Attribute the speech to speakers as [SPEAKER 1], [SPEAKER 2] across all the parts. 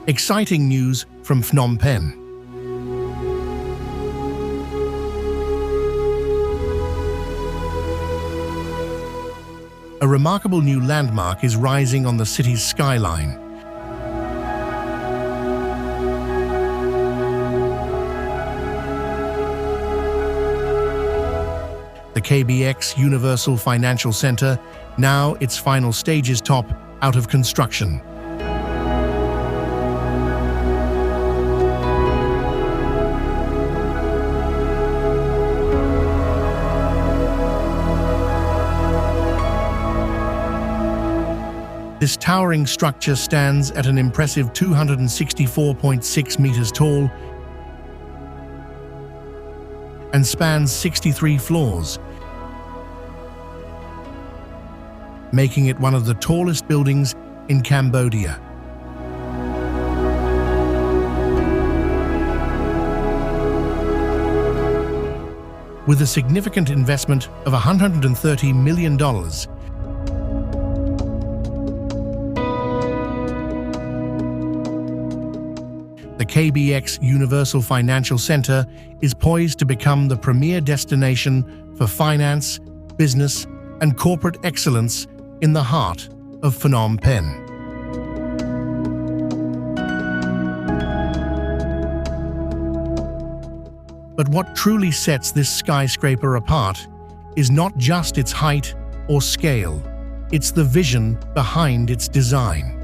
[SPEAKER 1] Exciting news from Phnom Penh. A remarkable new landmark is rising on the city's skyline. The KBX Universal Financial Center, now its final stages top out of construction. This towering structure stands at an impressive 264.6 meters tall and spans 63 floors, making it one of the tallest buildings in Cambodia. With a significant investment of $130 million, the KBX Universal Financial Center is poised to become the premier destination for finance, business, and corporate excellence in the heart of Phnom Penh. But what truly sets this skyscraper apart is not just its height or scale, it's the vision behind its design.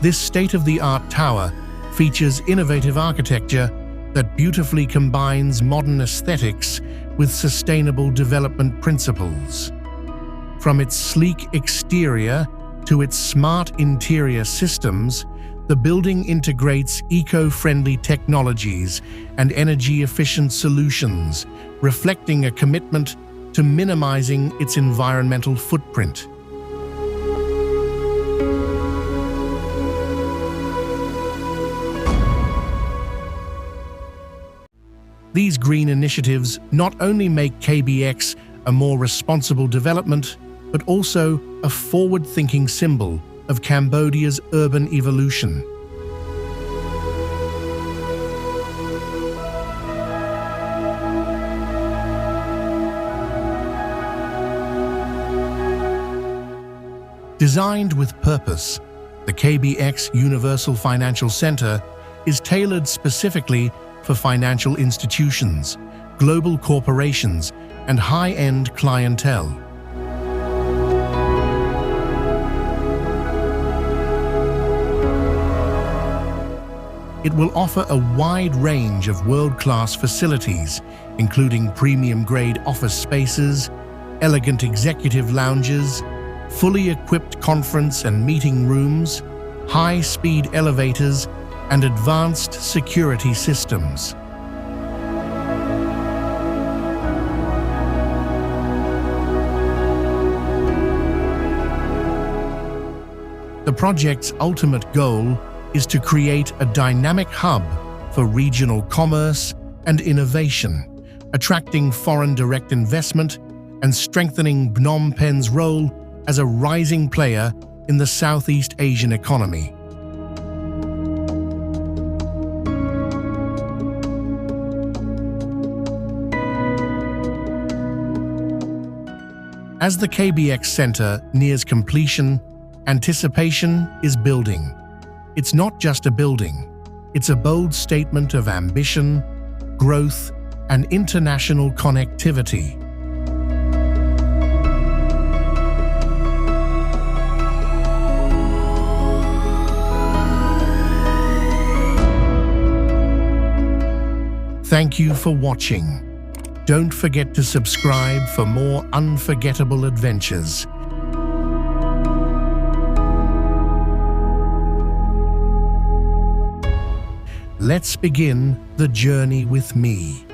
[SPEAKER 1] This state-of-the-art tower features innovative architecture that beautifully combines modern aesthetics with sustainable development principles. From its sleek exterior to its smart interior systems, the building integrates eco-friendly technologies and energy-efficient solutions, reflecting a commitment to minimizing its environmental footprint. These green initiatives not only make KBX a more responsible development, but also a forward-thinking symbol of Cambodia's urban evolution. Designed with purpose, the KBX Universal Financial Center is tailored specifically for financial institutions, global corporations, and high-end clientele. It will offer a wide range of world-class facilities, including premium-grade office spaces, elegant executive lounges, fully equipped conference and meeting rooms, high-speed elevators, and advanced security systems. The project's ultimate goal is to create a dynamic hub for regional commerce and innovation, attracting foreign direct investment and strengthening Phnom Penh's role as a rising player in the Southeast Asian economy. As the KBX Center nears completion, anticipation is building. It's not just a building, it's a bold statement of ambition, growth, and international connectivity. Thank you for watching. Don't forget to subscribe for more unforgettable adventures. Let's begin the journey with me.